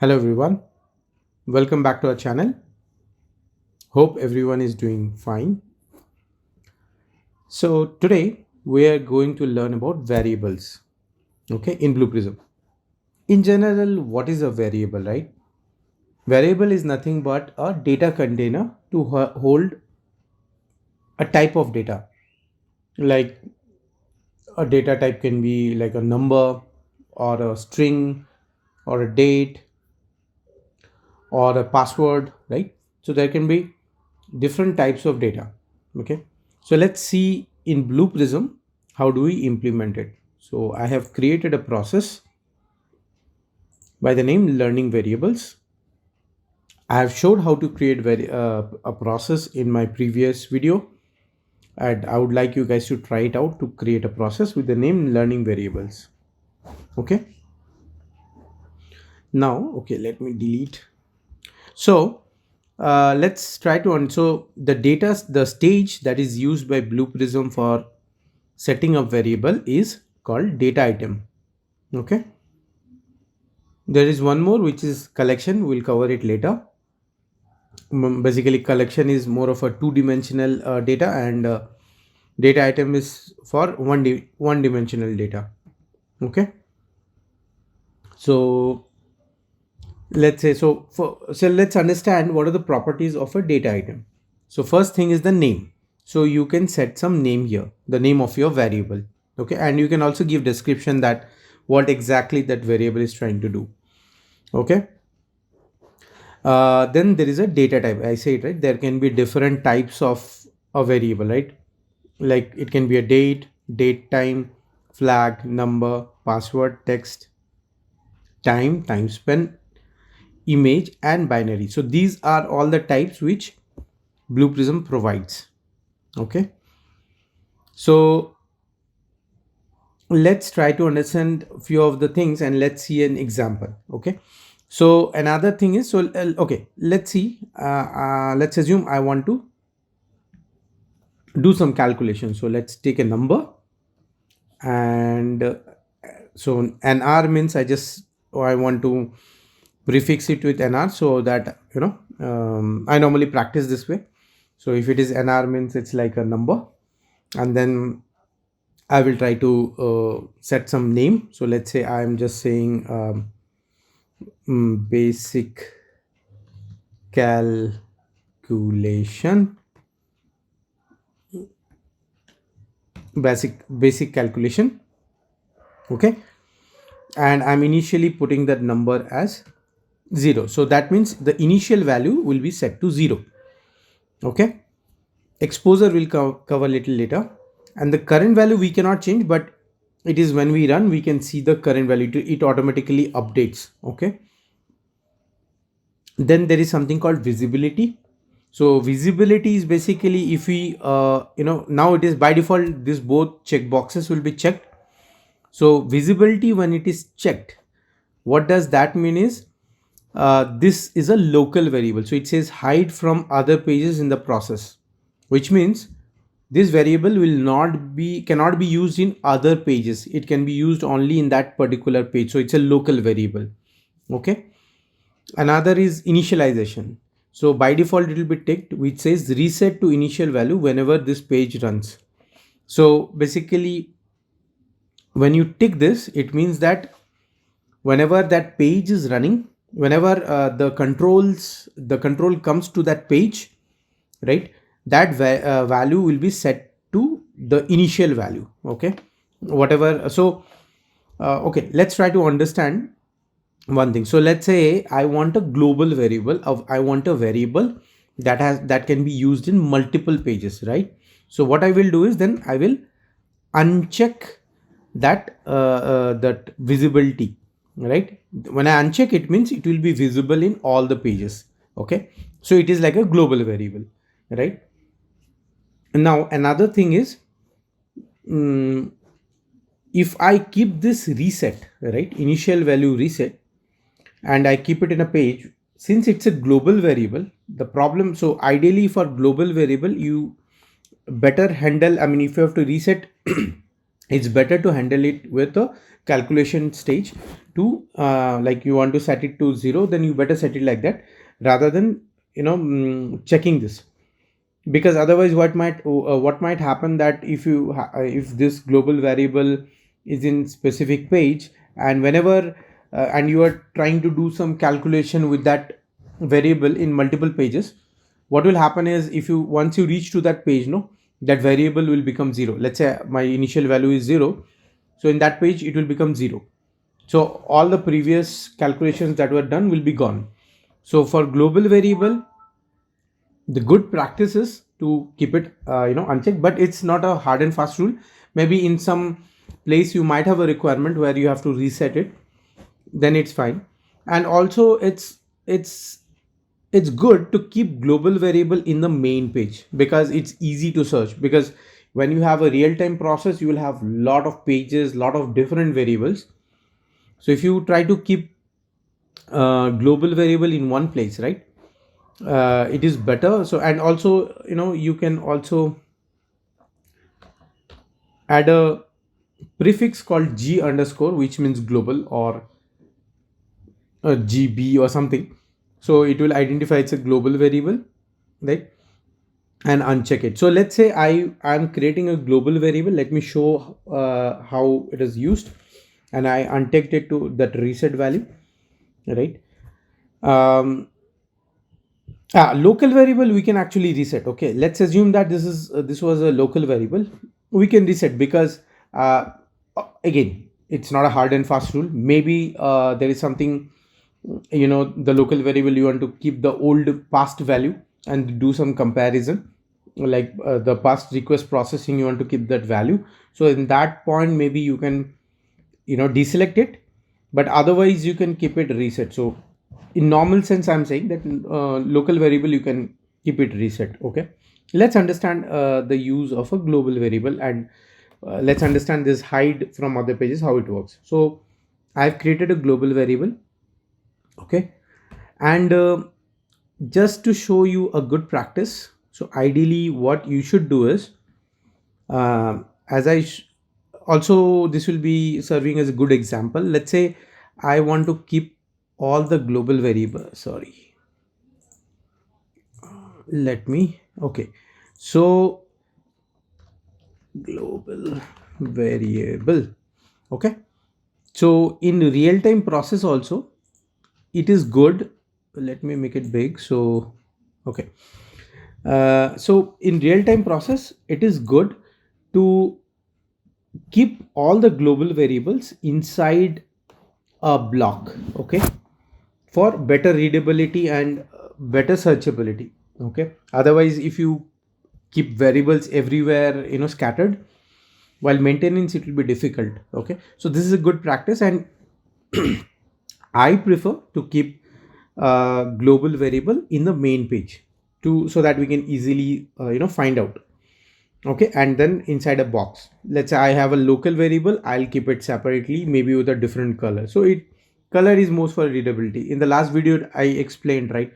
Hello everyone, welcome back to our channel. Hope everyone is doing fine. So today we are going to learn about variables, okay, in Blueprism. In general, what is a variable, right? Variable is nothing but a data container to hold a type of data. Like a data type can be like a number or a string or a date or a password, right? So there can be different types of data. Okay, so let's see in Blueprism how do we implement it. So I have created a process by the name learning variables. I have showed how to create a process in my previous video, and I would like you guys to try it out to create a process with the name learning variables. Okay, now okay, let me delete. So let's try to so the stage that is used by Blueprism for setting up variable is called data item. Okay, there is one more which is collection. We'll cover it later. Basically collection is more of a two-dimensional data, and data item is for one-dimensional data. Okay, so let's say so let's understand what are the properties of a data item. So first thing is the name. So you can set some name here, the name of your variable. Okay, and you can also give description that what exactly that variable is trying to do. Okay, then there is a data type. I say it right, there can be different types of a variable, right? Like it can be a date time, flag, number, password, text, time spent, image, and binary. So these are all the types which Blueprism provides. Okay, so let's try to understand a few of the things and let's see an example. Okay, so another thing is, so okay, let's see, let's assume I want to do some calculation. So let's take a number, and so an r means I want to prefix it with nr, so that I normally practice this way. So if it is nr means it's like a number, and then I will try to set some name. So let's say I'm just saying basic calculation, basic calculation. Okay, and I'm initially putting that number as 0. So that means the initial value will be set to 0. Okay, exposure will cover little later, and the current value we cannot change, but it is when we run we can see the current value. It automatically updates. Okay, then there is something called visibility. So visibility is basically if we now it is by default this both check boxes will be checked. So visibility, when it is checked, what does that mean is this is a local variable. So it says hide from other pages in the process, which means this variable cannot be used in other pages. It can be used only in that particular page. So it's a local variable. Okay, another is initialization. So by default it will be ticked, which says reset to initial value whenever this page runs. So basically when you tick this, it means that whenever that page is running, whenever the control comes to that page, right, that value will be set to the initial value. Okay, whatever. So okay, let's try to understand one thing. So let's say I want a global variable of I want a variable that can be used in multiple pages, right? So what I will do is then I will uncheck that visibility, right? When I uncheck, it means it will be visible in all the pages. Okay, so it is like a global variable, right? Now another thing is, if I keep this reset, right, initial value reset, and I keep it in a page, since it's a global variable, the problem, so ideally for global variable you better handle, I mean if you have to reset it's better to handle it with a calculation stage to like you want to set it to 0, then you better set it like that rather than checking this. Because otherwise what might happen that if this global variable is in specific page, and whenever and you are trying to do some calculation with that variable in multiple pages, what will happen is if you once you reach to that page, no, that variable will become 0. Let's say my initial value is 0, so in that page it will become 0. So all the previous calculations that were done will be gone. So for global variable, the good practice is to keep it unchecked, but it's not a hard and fast rule. Maybe in some place you might have a requirement where you have to reset it, then it's fine. And also it's good to keep global variable in the main page because it's easy to search. Because when you have a real-time process, you will have lot of pages, lot of different variables. So if you try to keep global variable in one place, right, it is better. So and also you can also add a prefix called g underscore, which means global, or a gb or something. So it will identify it's a global variable, right, and uncheck it. So let's say I'm creating a global variable. Let me show how it is used. And I unchecked it to that reset value, right. um, Local variable we can actually reset. Okay, let's assume that this was a local variable. We can reset because again, it's not a hard and fast rule. Maybe there is something, the local variable you want to keep the old past value and do some comparison, like the past request processing, you want to keep that value. So in that point, maybe you can deselect it, but otherwise you can keep it reset. So in normal sense, I'm saying that local variable you can keep it reset. Okay, let's understand the use of a global variable, and let's understand this hide from other pages, how it works. So I've created a global variable. Okay, and just to show you a good practice, so ideally what you should do is, as also this will be serving as a good example. Let's say I want to keep all the global variable. Sorry, let me. Okay, so global variable. Okay, so in real time process also, it is good. Let me make it big. So okay, so in real time process, it is good to keep all the global variables inside a block. Okay, for better readability and better searchability. Okay, otherwise if you keep variables everywhere, scattered, while maintenance it will be difficult. Okay, so this is a good practice, and I prefer to keep global variable in the main page to so that we can easily find out. Okay, and then inside a box, let's say I have a local variable, I'll keep it separately, maybe with a different color. So it color is most for readability. In the last video I explained, right,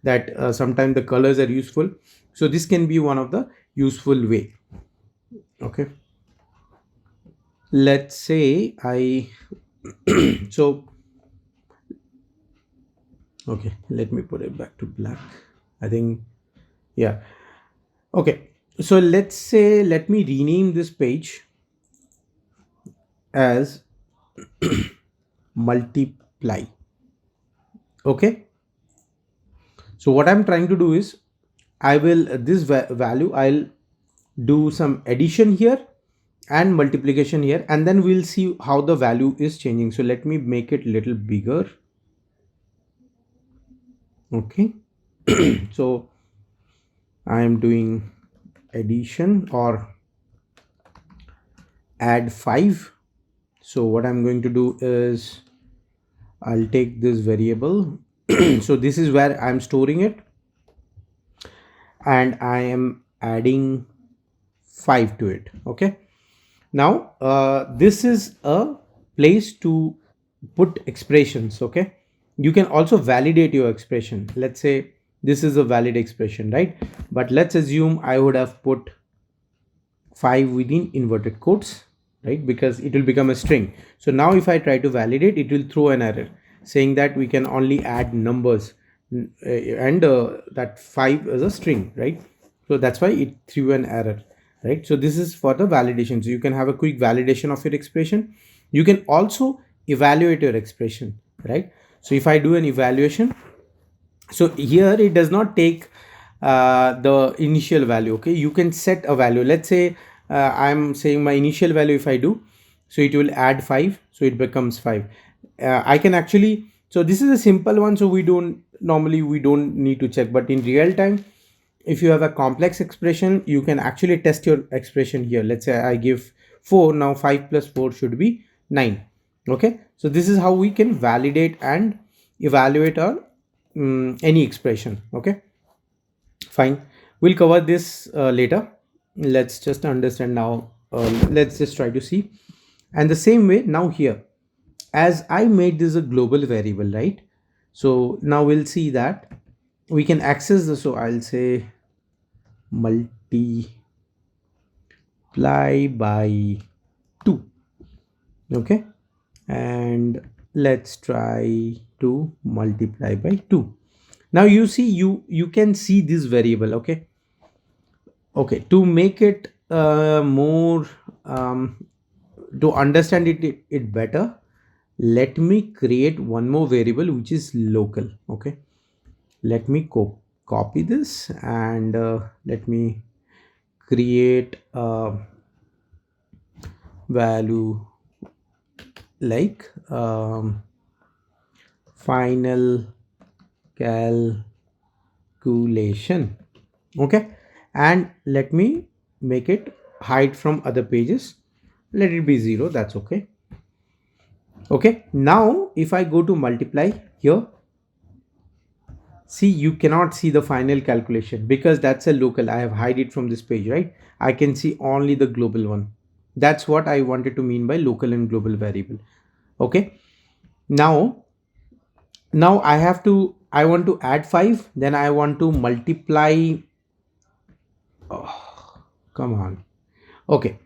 that sometimes the colors are useful. So this can be one of the useful way. Okay, let's say I so okay, let me put it back to black. I think, yeah. Okay, so let's say, let me rename this page as multiply. Okay, so what I'm trying to do is, I will this value, I'll do some addition here and multiplication here, and then we'll see how the value is changing. So let me make it little bigger. Okay, so I am doing addition or add 5. So what I'm going to do is, I'll take this variable. So this is where I'm storing it, and I am adding 5 to it. Okay, now this is a place to put expressions. Okay, you can also validate your expression. Let's say this is a valid expression, right? But let's assume I would have put 5 within inverted quotes. right? Because it will become a string. So now if I try to validate, it will throw an error saying that we can only add numbers, and that 5 is a string, right? So that's why it threw an error, right? So this is for the validation. So you can have a quick validation of your expression. You can also evaluate your expression, right? So if I do an evaluation, so here it does not take the initial value. Okay, you can set a value. Let's say I'm saying my initial value, if I do, so it will add 5, so it becomes 5. I can actually, so this is a simple one, so we don't need to check, but in real time, if you have a complex expression, you can actually test your expression here. Let's say I give 4, now 5 plus 4 should be 9. Okay, so this is how we can validate and evaluate our any expression. Okay, fine, we'll cover this later. Let's just understand now. Let's just try to see. And the same way now here, as I made this a global variable, right? So now we'll see that we can access the, so I'll say multiply by 2. Okay, and let's try to multiply by 2. Now you see, you can see this variable. Okay, okay, to make it more to understand it better, let me create one more variable which is local. Okay, let me copy this, and let me create a value like final calculation. Okay, and let me make it hide from other pages. Let it be 0, that's okay. Okay, now if I go to multiply here, see, you cannot see the final calculation because that's a local. I have hide it from this page, right? I can see only the global one. That's what I wanted to mean by local and global variable. Okay, now I want to add 5, then I want to multiply. Oh, come on. Okay,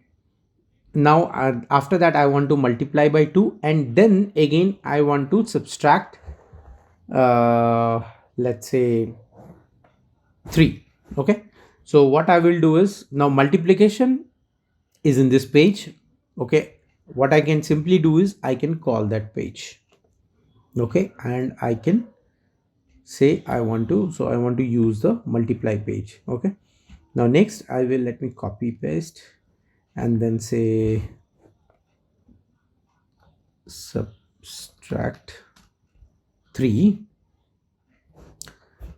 now after that I want to multiply by 2, and then again I want to subtract let's say 3. Okay, so what I will do is, now multiplication is in this page. Okay, what I can simply do is I can call that page. Okay, and I can say I want to use the multiply page. Okay, now next I will, let me copy paste and then say subtract 3.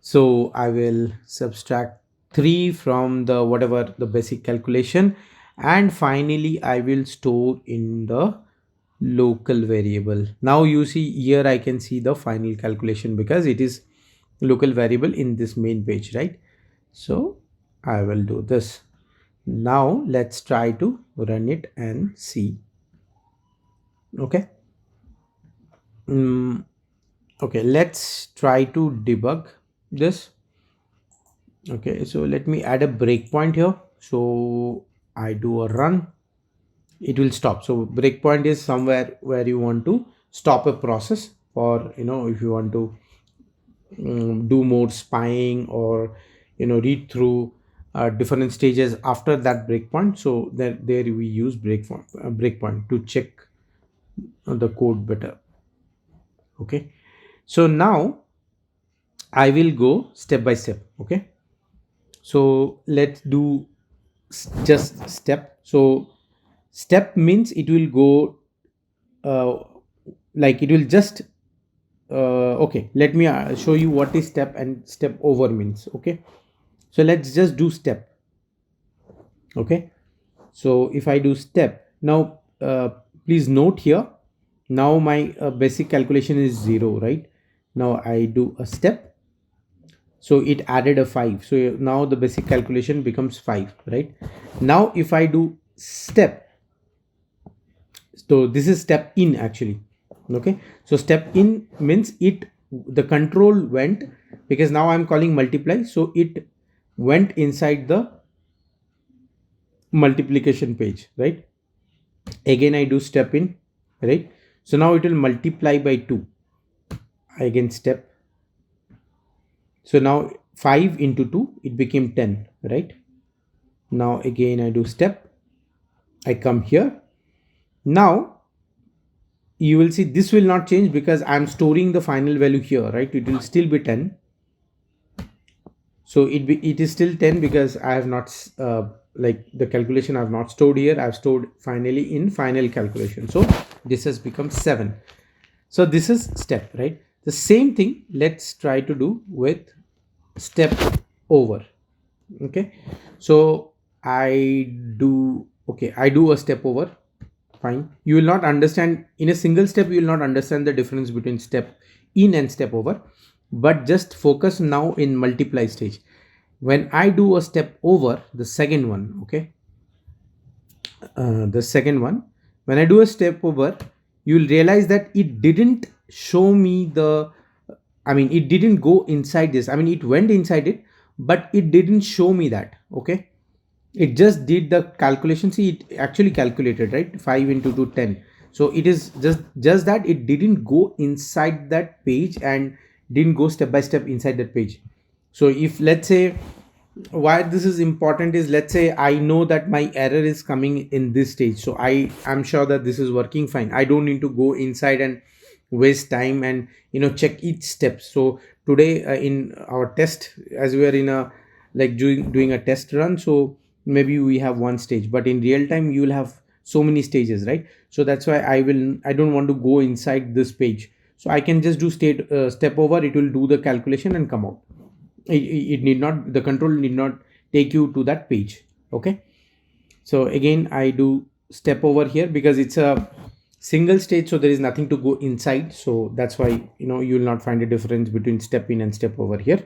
So I will subtract 3 from the whatever the basic calculation, and finally I will store in the local variable. Now you see here I can see the final calculation because it is local variable in this main page, right? So I will do this. Now let's try to run it and see. Okay, okay, let's try to debug this. Okay, so let me add a breakpoint here. So I do a run, it will stop. So breakpoint is somewhere where you want to stop a process, or if you want to do more spying, or read through different stages after that breakpoint. So there we use breakpoint to check the code better. Okay, so now I will go step by step. Okay, so let's do just step. So step means it will go like it will just okay, let me show you what is step and step over means. Okay, so let's just do step. Okay, so if I do step now, please note here, now my basic calculation is 0, right? Now I do a step, so it added a 5, so now the basic calculation becomes 5, right? Now if I do step, so this is step in actually. Okay, so step in means the control went, because now I'm calling multiply, so it went inside the multiplication page, right? Again I do step in, right? So now it will multiply by 2. I again step. So now 5 into 2, it became 10, right? Now again I do step. I come here. Now you will see this will not change because I'm storing the final value here, right? It will still be 10. So it is still 10 because I have not like the calculation I've not stored here. I've stored finally in final calculation. So this has become 7. So this is step, right? The same thing let's try to do with step over. Okay, so I do a step over. Fine, you will not understand in a single step, you will not understand the difference between step in and step over, but just focus now in multiply stage. When I do a step over, the second one, okay, the second one, when I do a step over, you will realize that it didn't show me the, I mean, it didn't go inside this. I mean, it went inside it, but it didn't show me that. Okay, it just did the calculation. See, it actually calculated, right? 5 into 2, 10. So it is just that it didn't go inside that page and didn't go step by step inside that page. So if, let's say, why this is important is, let's say I know that my error is coming in this stage, so I am sure that this is working fine. I don't need to go inside and waste time and check each step. So today in our test, as we are in a like doing a test run, so maybe we have one stage, but in real time you will have so many stages, right? So that's why I don't want to go inside this page, so I can just do step over. It will do the calculation and come out. It need not, the control need not take you to that page. Okay, so again I do step over here because it's a single stage, so there is nothing to go inside. So that's why you will not find a difference between step in and step over here.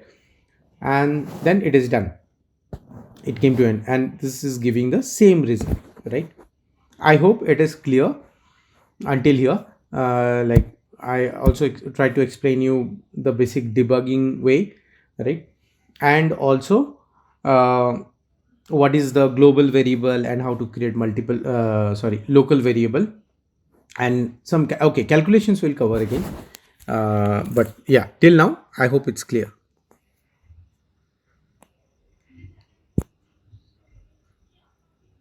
And then it is done, it came to end, and this is giving the same result, right? I hope it is clear until here. Like I also try to explain you the basic debugging way, right? And also what is the global variable and how to create multiple local variable, and some calculations will cover again. But yeah, till now I hope it's clear.